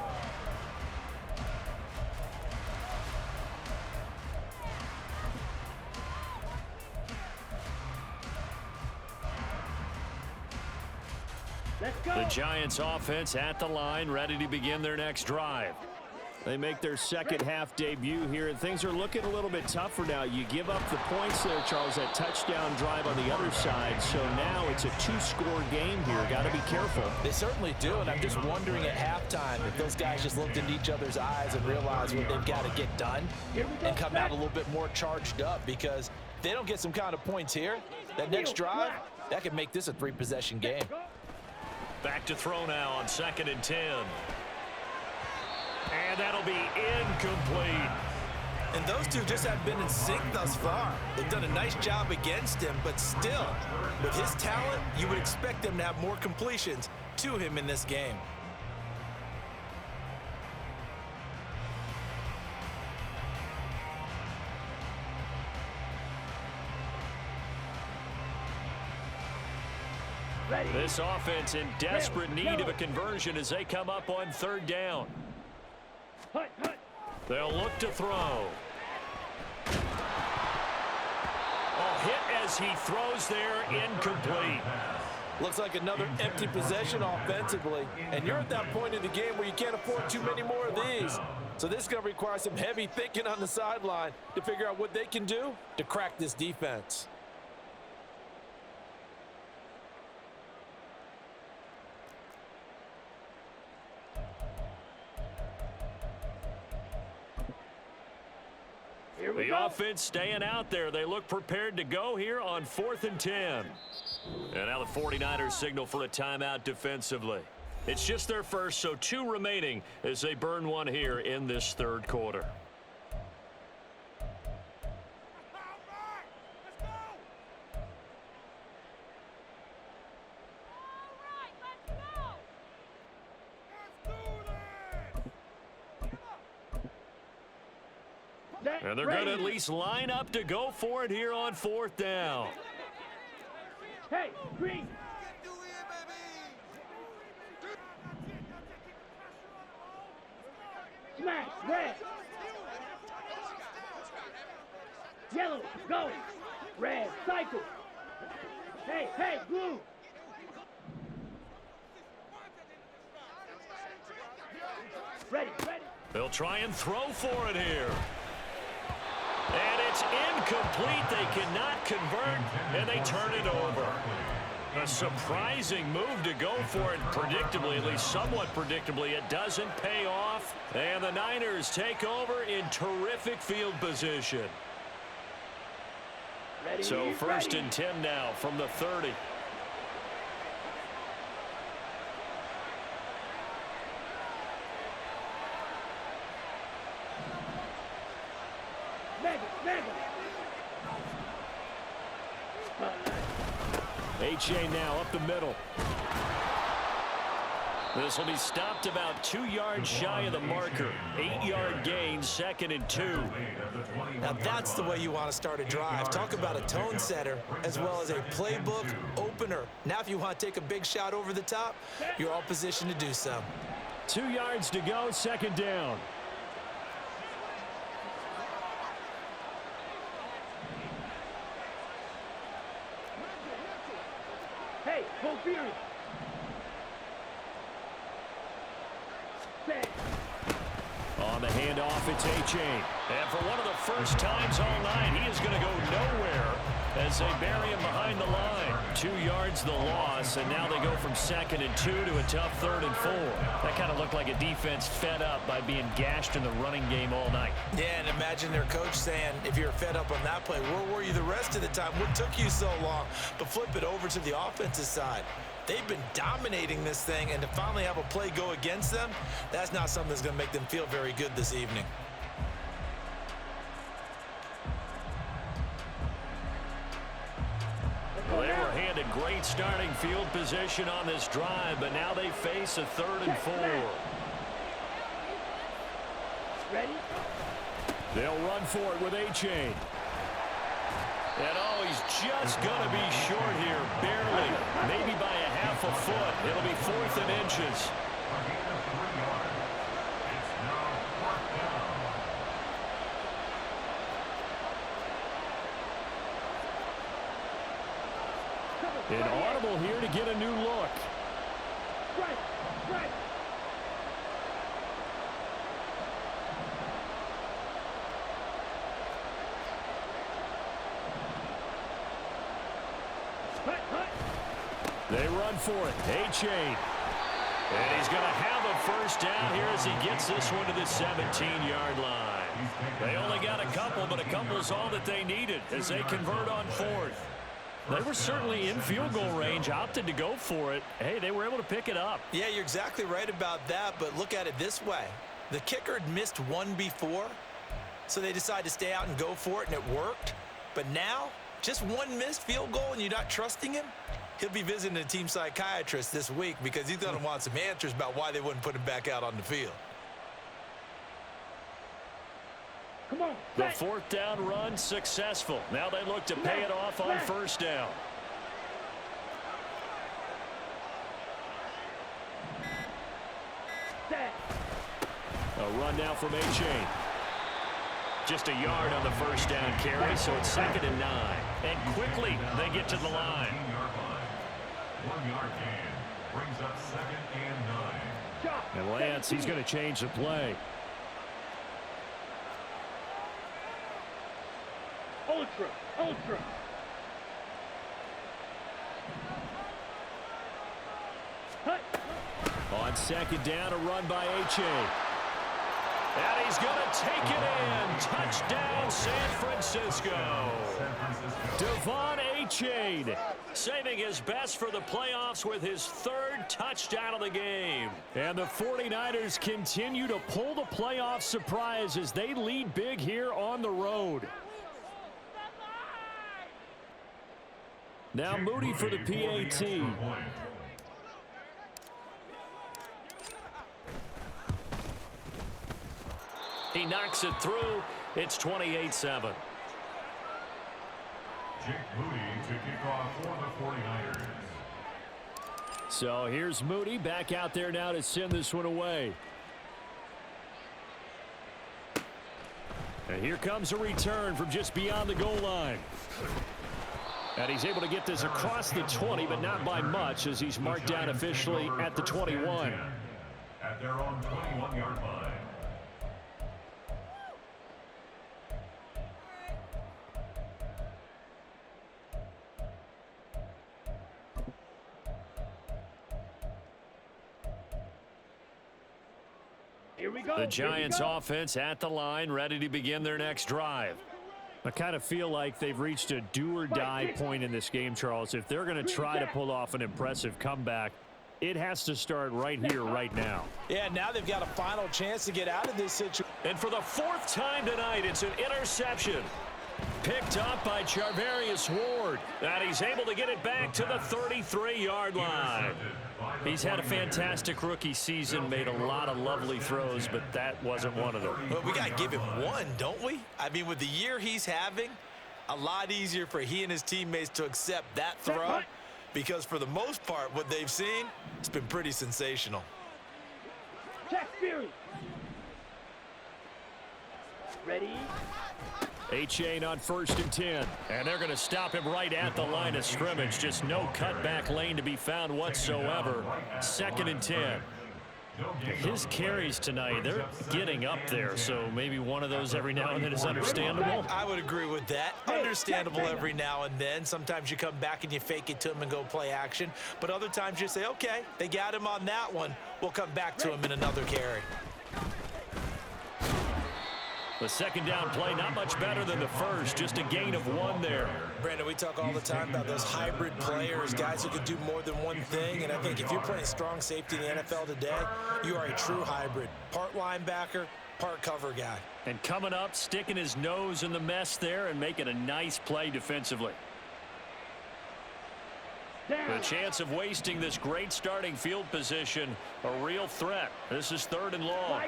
[SPEAKER 2] Let's go.
[SPEAKER 1] The Giants offense at the line, ready to begin their next drive.
[SPEAKER 4] They make their second half debut here, and things are looking a little bit tougher now. You give up the points there, Charles, that touchdown drive on the other side. So now it's a two-score game here. Got to be careful.
[SPEAKER 6] They certainly do, and I'm just wondering at halftime if those guys just looked into each other's eyes and realized what they've got to get done and come out a little bit more charged up, because if they don't get some kind of points here, that next drive, that could make this a three-possession game.
[SPEAKER 1] Back to throw now on 2nd and 10. And that'll be incomplete.
[SPEAKER 3] And those two just haven't been in sync thus far. They've done a nice job against him, but still, with his talent, you would expect them to have more completions to him in this game.
[SPEAKER 2] Ready.
[SPEAKER 1] This offense in desperate need of a conversion as they come up on 3rd down.
[SPEAKER 2] Hut, hut.
[SPEAKER 1] They'll look to throw. Oh, hit as he throws there, incomplete.
[SPEAKER 6] Looks like another empty possession offensively, and you're at that point in the game where you can't afford too many more of these. So this is going to require some heavy thinking on the sideline to figure out what they can do to crack this defense.
[SPEAKER 1] The offense staying out there. They look prepared to go here on 4th and 10. And now the 49ers signal for a timeout defensively. It's just their first, so 2 remaining as they burn one here in this 3rd quarter. And they're going to at least line up to go for it here on 4th down.
[SPEAKER 2] Hey, green. Smash, red. Yellow, go. Red, cycle. Hey, hey, blue. Ready, ready.
[SPEAKER 1] They'll try and throw for it here. And it's incomplete. They cannot convert, and they turn it over. A surprising move to go for it. Predictably, at least somewhat predictably, it doesn't pay off. And the Niners take over in terrific field position.
[SPEAKER 2] Ready,
[SPEAKER 1] So 1st
[SPEAKER 2] ready.
[SPEAKER 1] and 10 now from the 30.
[SPEAKER 4] H.A. now up the middle.
[SPEAKER 1] This will be stopped about 2 yards shy of the marker. 8-yard gain, 2nd and 2.
[SPEAKER 3] Now that's the way you want to start a drive. Talk about a tone setter as well as a playbook opener. Now if you want to take a big shot over the top, you're all positioned to do so.
[SPEAKER 4] 2 yards to go, 2nd down.
[SPEAKER 2] Hey, full fury.
[SPEAKER 1] On the handoff, it's A-Chain. And for one of the first times all night, he is going to go nowhere as they bury him behind the line. 2 yards the loss, and now they go from 2nd and 2 to a tough 3rd and 4. That kind of looked like a defense fed up by being gashed in the running game all night.
[SPEAKER 3] Yeah, and imagine their coach saying, if you're fed up on that play, where were you the rest of the time? What took you so long? But flip it over to the offensive side. They've been dominating this thing, and to finally have a play go against them, that's not something that's going to make them feel very good this evening.
[SPEAKER 1] Well, they were handed great starting field position on this drive, but now they face a 3rd and 4.
[SPEAKER 2] Ready?
[SPEAKER 4] They'll run for it with A-Chain.
[SPEAKER 1] And oh, he's just going to be short here, barely, maybe by a half a foot. It'll be 4th and inches.
[SPEAKER 4] An audible here to get a new look.
[SPEAKER 2] Right, right. Hut, hut.
[SPEAKER 4] They run for it. A-Chain.
[SPEAKER 1] And he's going to have a first down here as he gets this one to the 17-yard line. They only got a couple, but a couple's all that they needed as they convert on fourth. They were certainly in field goal range, opted to go for it. Hey, they were able to pick it up.
[SPEAKER 3] Yeah, you're exactly right about that, but look at it this way. The kicker had missed one before, so they decided to stay out and go for it, and it worked. But now, just one missed field goal and you're not trusting him? He'll be visiting a team psychiatrist this week because he's going to want some answers about why they wouldn't put him back out on the field.
[SPEAKER 2] Come on.
[SPEAKER 1] The
[SPEAKER 2] Set.
[SPEAKER 1] fourth down run successful. Now they look to pay it off on first down.
[SPEAKER 2] Set.
[SPEAKER 1] A run now from A-Chain. Just a yard on the first down carry, so it's 2nd and 9. And quickly they get to the line.
[SPEAKER 5] 1 yard gain brings up 2nd and 9.
[SPEAKER 2] Shot.
[SPEAKER 4] And Lance, he's going to change the play.
[SPEAKER 2] Ultra, ultra. Hut.
[SPEAKER 4] On 2nd down, a run by A-Chain.
[SPEAKER 1] And he's going to take it in. Touchdown, San Francisco.
[SPEAKER 4] Dwan A-Chain.
[SPEAKER 1] Saving his best for the playoffs with his 3rd touchdown of the game.
[SPEAKER 4] And the 49ers continue to pull the playoff surprise as they lead big here on the road. Now Moody for the PAT.
[SPEAKER 1] He knocks it through. It's 28-7.
[SPEAKER 5] Jake Moody to kick off for the 49ers.
[SPEAKER 4] So here's Moody back out there now to send this one away. And here comes a return from just beyond the goal line. And he's able to get this across the 20, but not by much as he's marked down officially at the 21.
[SPEAKER 5] At their own 21-yard line.
[SPEAKER 2] Here we go.
[SPEAKER 1] The Giants offense at the line, ready to begin their next drive.
[SPEAKER 4] I kind of feel like they've reached a do-or-die point in this game, Charles. If they're going to try to pull off an impressive comeback, it has to start right here, right now.
[SPEAKER 6] Yeah, now they've got a final chance to get out of this situation.
[SPEAKER 1] And for the 4th time tonight, it's an interception. Picked up by Charvarius Ward. And he's able to get it back to the 33-yard line. He's had a fantastic rookie season, made a lot of lovely throws, but that wasn't one of them.
[SPEAKER 3] But we got to give him one, don't we? I mean, with the year he's having, a lot easier for he and his teammates to accept that throw because for the most part, what they've seen, it's been pretty sensational.
[SPEAKER 2] Check Fury. Ready?
[SPEAKER 4] A-Chain on 1st and 10.
[SPEAKER 1] And they're going to stop him right at the line of scrimmage. Just no cutback lane to be found whatsoever. 2nd and 10. His carries tonight, they're getting up there, so maybe one of those every now and then is understandable.
[SPEAKER 3] I would agree with that. Understandable every now and then. Sometimes you come back and you fake it to him and go play action. But other times you say, okay, they got him on that one. We'll come back to him in another carry.
[SPEAKER 1] The 2nd down play, not much better than the first, just a gain of 1 there.
[SPEAKER 6] Brandon, we talk all the time about those hybrid players, guys who can do more than one thing. And I think if you're playing strong safety in the NFL today, you are a true hybrid. Part linebacker, part cover guy.
[SPEAKER 1] And coming up, sticking his nose in the mess there and making a nice play defensively. The chance of wasting this great starting field position, a real threat. This is 3rd and long.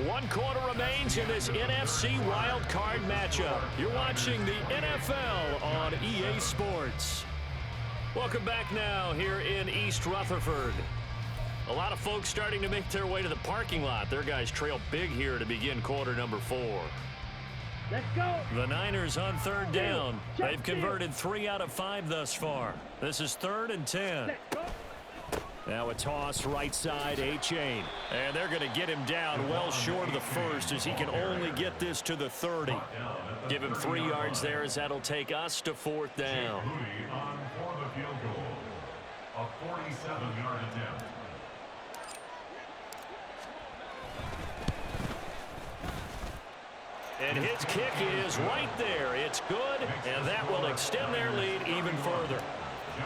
[SPEAKER 1] One quarter remains in this NFC wildcard matchup. You're watching the NFL on EA Sports. Welcome back now here in East Rutherford. A lot of folks starting to make their way to the parking lot. Their guys trail big here to begin quarter number 4.
[SPEAKER 2] Let's go.
[SPEAKER 1] The Niners on third down. They've converted 3 out of 5 thus far. This is 3rd and 10.
[SPEAKER 2] Let's go.
[SPEAKER 1] Now a toss right side, A-Chain. And they're going to get him down well short of the first as he can only get this to the 30. Give him 3 yards there as that'll take us to 4th down.
[SPEAKER 5] Moody on for the field goal. A 47-yard attempt.
[SPEAKER 1] And his kick is right there. It's good, and that will extend their lead even further.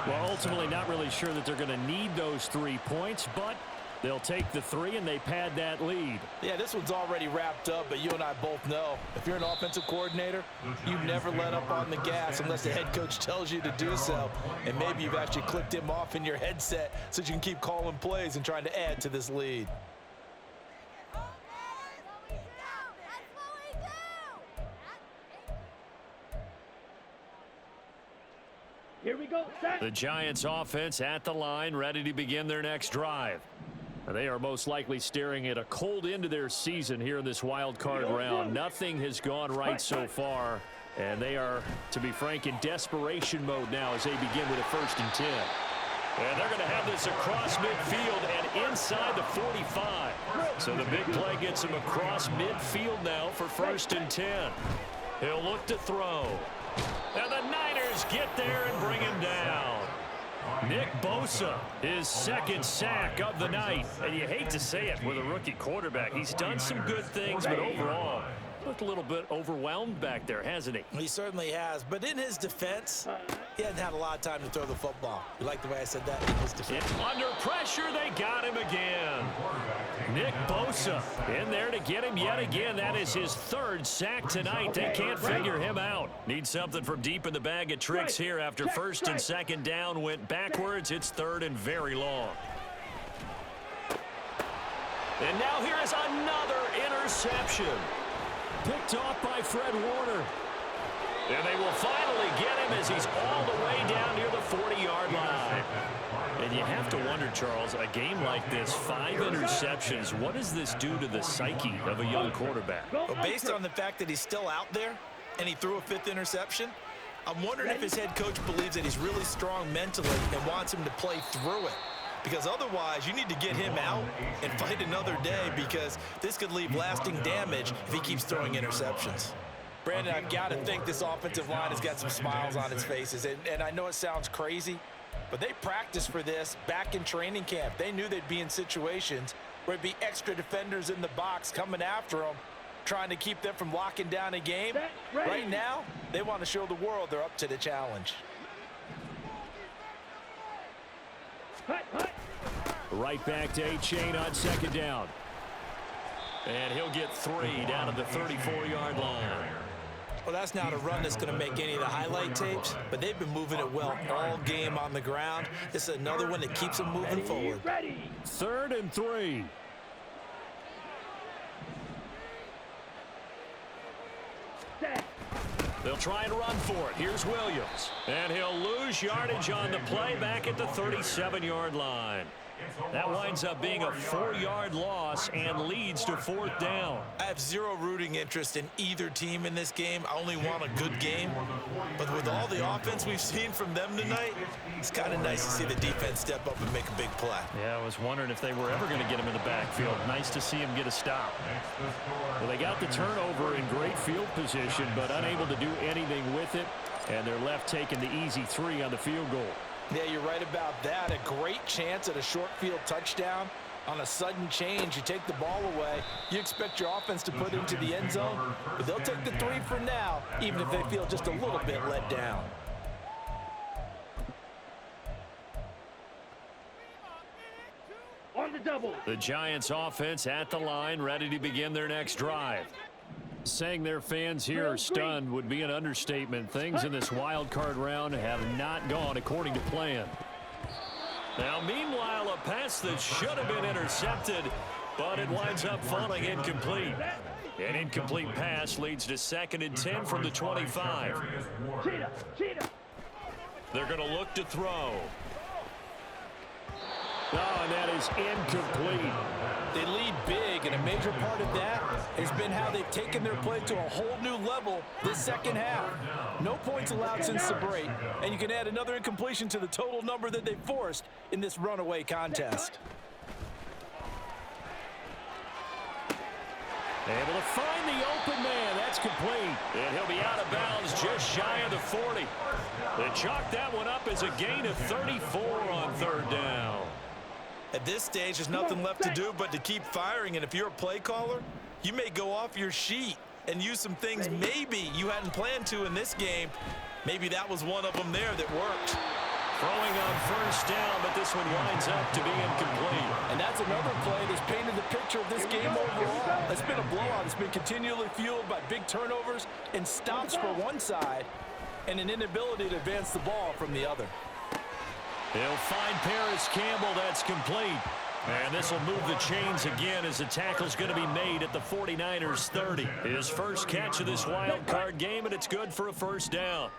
[SPEAKER 1] Well, ultimately not really sure that they're going to need those 3 points, but they'll take the 3 and they pad that lead.
[SPEAKER 6] Yeah, this one's already wrapped up, but you and I both know if you're an offensive coordinator, you never let up on the gas unless the head coach tells you to do so. And maybe you've actually clicked him off in your headset so you can keep calling plays and trying to add to this lead.
[SPEAKER 2] Here we go. Set.
[SPEAKER 1] The Giants offense at the line, ready to begin their next drive. They are most likely staring at a cold end to their season here in this wild card round. Nothing has gone right so far, and they are, to be frank, in desperation mode now as they begin with a 1st and 10. And they're going to have this across midfield and inside the 45. So the big play gets him across midfield now for 1st and 10. He'll look to throw. And the Niners get there and bring him down. Nick Bosa, his 2nd sack of the night. And you hate to say it with a rookie quarterback. He's done some good things, but overall, looked a little bit overwhelmed back there, hasn't he?
[SPEAKER 3] He certainly has. But in his defense, he hasn't had a lot of time to throw the football. You like the way I said that? In his defense.
[SPEAKER 1] Under pressure, they got him again. Nick Bosa in there to get him yet again. That is his 3rd sack tonight. They can't figure him out. Need something from deep in the bag of tricks here after 1st and 2nd down went backwards. It's 3rd and very long. And now here is another interception. Picked off by Fred Warner. And they will finally get him as he's all the way down near the 40-yard line. And you have to wonder, Charles, a game like this, 5 interceptions, what does this do to the psyche of a young quarterback?
[SPEAKER 3] Well, based on the fact that he's still out there and he threw a 5th interception, I'm wondering if his head coach believes that he's really strong mentally and wants him to play through it. Because otherwise, you need to get him out and fight another day because this could leave lasting damage if he keeps throwing interceptions.
[SPEAKER 6] Brandon, I've got to think this offensive line has got some smiles on its faces. And I know it sounds crazy, but they practiced for this back in training camp. They knew they'd be in situations where it'd be extra defenders in the box coming after them, trying to keep them from locking down a game. Right now, they want to show the world they're up to the challenge.
[SPEAKER 1] Right back to A-Chain on 2nd down. And he'll get 3 down at the 34-yard line.
[SPEAKER 3] Well, that's not a run that's going to make any of the highlight tapes, but they've been moving it well all game on the ground. This is another one that keeps them moving forward.
[SPEAKER 1] 3rd and 3. They'll try and run for it. Here's Williams. And he'll lose yardage on the play back at the 37-yard line. That winds up being a 4-yard loss and leads to 4th down.
[SPEAKER 3] I have zero rooting interest in either team in this game. I only want a good game. But with all the offense we've seen from them tonight, it's kind of nice to see the defense step up and make a big play.
[SPEAKER 1] Yeah, I was wondering if they were ever going to get him in the backfield. Nice to see him get a stop. Well, they got the turnover in great field position, but unable to do anything with it. And they're left taking the easy 3 on the field goal.
[SPEAKER 6] Yeah, you're right about that. A great chance at a short field touchdown. On a sudden change, you take the ball away. You expect your offense to put into the end zone, but they'll take the 3 for now, even if they feel just a little bit let down.
[SPEAKER 2] On the double.
[SPEAKER 1] The Giants offense at the line, ready to begin their next drive. Saying their fans here are stunned would be an understatement. Things in this wild card round have not gone according to plan. Now, meanwhile, a pass that should have been intercepted, but it winds up falling incomplete. An incomplete pass leads to 2nd and 10 from the 25. They're going to look to throw.
[SPEAKER 4] Oh, and that is incomplete.
[SPEAKER 6] They lead big, and a major part of that has been how they've taken their play to a whole new level this second half. No points allowed since the break, and you can add another incompletion to the total number that they forced in this runaway contest.
[SPEAKER 4] Able to find the open man. That's complete.
[SPEAKER 1] And he'll be out of bounds just shy of the 40. They chalk that one up as a gain of 34 on third down.
[SPEAKER 3] At this stage, there's nothing left to do but to keep firing, and if you're a play caller, you may go off your sheet and use some things maybe you hadn't planned to in this game. Maybe that was one of them there that worked.
[SPEAKER 1] Throwing on first down, but this one winds up to be incomplete.
[SPEAKER 6] And that's another play that's painted the picture of this game overall. It's been a blowout. It's been continually fueled by big turnovers and stops for one side and an inability to advance the ball from the other.
[SPEAKER 1] He'll find Paris Campbell. That's complete. And this will move the chains again as the tackle's going to be made at the 49ers 30. His first catch of this wild card game, and it's good for a first down.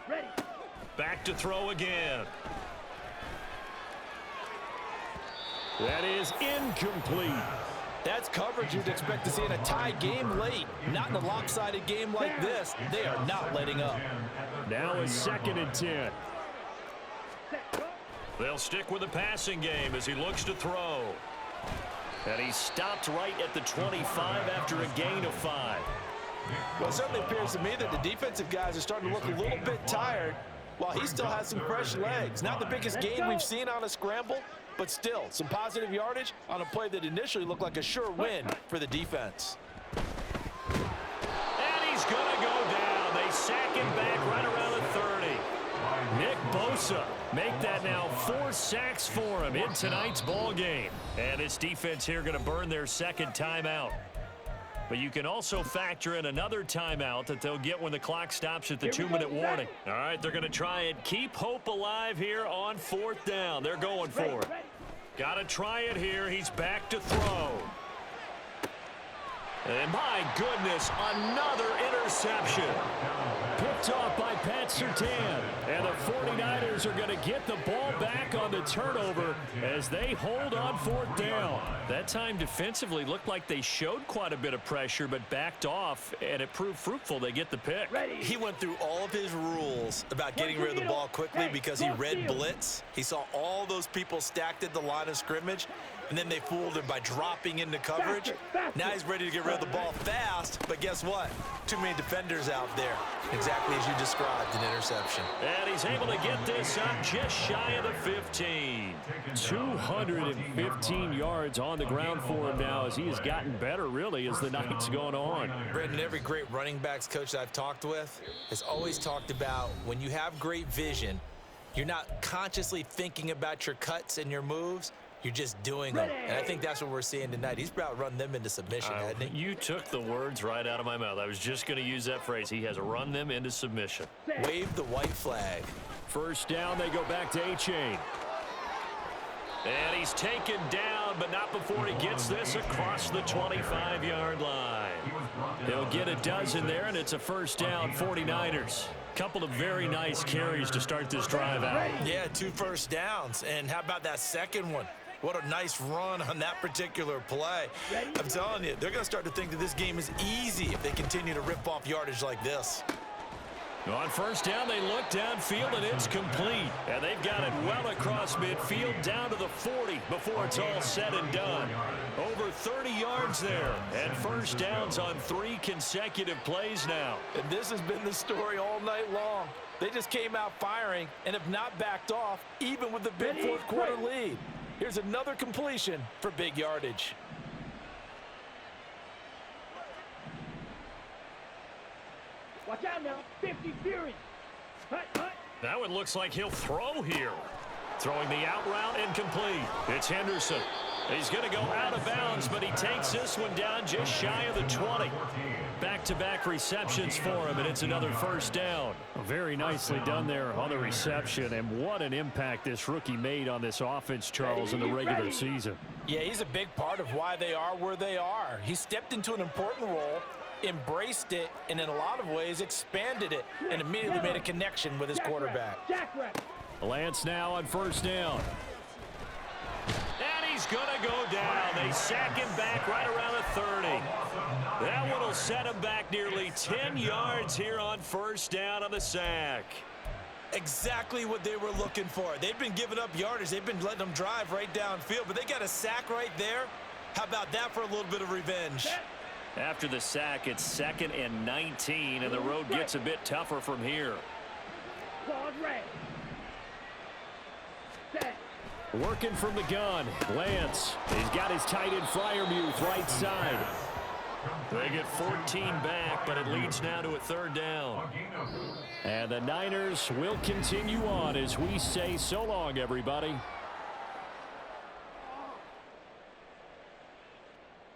[SPEAKER 2] Ready.
[SPEAKER 1] Back to throw again.
[SPEAKER 4] That is incomplete.
[SPEAKER 6] That's coverage you'd expect to see in a tie game late. Not in a lopsided game like this. They are not letting up.
[SPEAKER 4] Now a 2nd and 10.
[SPEAKER 1] They'll stick with the passing game as he looks to throw. And he stopped right at the 25 after a gain of 5.
[SPEAKER 6] Well, it certainly appears to me that the defensive guys are starting to look a little bit tired while he still has some fresh legs. Not the biggest gain we've seen on a scramble, but still some positive yardage on a play that initially looked like a sure win for the defense.
[SPEAKER 1] And he's going to go down. They sack him back right around the 30. Nick Bosa make that now 4 sacks for him in tonight's ball game. And this defense here going to burn their second timeout. But you can also factor in another timeout that they'll get when the clock stops at the 2-minute warning. All right, they're going to try and keep hope alive here on 4th down. They're going for it. Got to try it here. He's back to throw. And my goodness, another interception.
[SPEAKER 4] Picked off by Pat Surtain. And the 49ers are going to get the ball back on the turnover as they hold on 4th down.
[SPEAKER 1] That time defensively looked like they showed quite a bit of pressure but backed off, and it proved fruitful. They get the pick.
[SPEAKER 3] He went through all of his rules about getting rid of the ball quickly because he read blitz. He saw all those people stacked at the line of scrimmage, and then they fooled him by dropping into coverage. Now he's ready to get rid of the ball fast, but guess what? Too many defenders out there. Exactly as you described, an interception.
[SPEAKER 1] And he's able to get this up just shy of the 15.
[SPEAKER 4] 215 yards on the ground for him now as he has gotten better, really, as the night's gone on.
[SPEAKER 3] Brendan, every great running backs coach that I've talked with has always talked about when you have great vision, you're not consciously thinking about your cuts and your moves. You're just doing them. And I think that's what we're seeing tonight. He's about run them into submission, hasn't he?
[SPEAKER 1] You took the words right out of my mouth. I was just going to use that phrase. He has run them into submission.
[SPEAKER 3] Wave the white flag.
[SPEAKER 4] First down, they go back to A-Chain.
[SPEAKER 1] And he's taken down, but not before he gets this across the 25-yard line. He'll get a dozen there, and it's a first down, 49ers. Couple of very nice carries to start this drive out.
[SPEAKER 3] Yeah, 2 first downs. And how about that second one? What a nice run on that particular play. I'm telling you, they're going to start to think that this game is easy if they continue to rip off yardage like this.
[SPEAKER 1] On first down, they look downfield, and it's complete. And they've got it well across midfield down to the 40 before it's all said and done. Over 30 yards there. And first downs on 3 consecutive plays now.
[SPEAKER 6] And this has been the story all night long. They just came out firing and have not backed off, even with the big fourth quarter lead. Here's another completion for big yardage.
[SPEAKER 2] Watch out now. 50 Fury. Hut, hut.
[SPEAKER 1] That one looks like he'll throw here. Throwing the out route incomplete. It's Henderson. He's going to go out of bounds, but he takes this one down just shy of the 20. Back-to-back receptions for him, and it's another first down.
[SPEAKER 4] Very nicely done there on the reception, and what an impact this rookie made on this offense, Charles, in the regular season.
[SPEAKER 6] Yeah, he's a big part of why they are where they are. He stepped into an important role, embraced it, and in a lot of ways expanded it, and immediately made a connection with his quarterback.
[SPEAKER 2] Jackrabbit.
[SPEAKER 4] Lance now on first down.
[SPEAKER 1] And he's going to go down. They sack him back right around the 30. That one will set him back nearly 10 yards here on first down on the sack.
[SPEAKER 3] Exactly what they were looking for. They've been giving up yardage. They've been letting them drive right downfield, but they got a sack right there. How about that for a little bit of revenge?
[SPEAKER 1] After the sack, it's 2nd and 19, and the road gets a bit tougher from here.
[SPEAKER 4] Working from the gun, Lance. He's got his tight end Fryermuth right side.
[SPEAKER 1] They get 14 back, but it leads now to a 3rd down.
[SPEAKER 4] And the Niners will continue on as we say so long, everybody.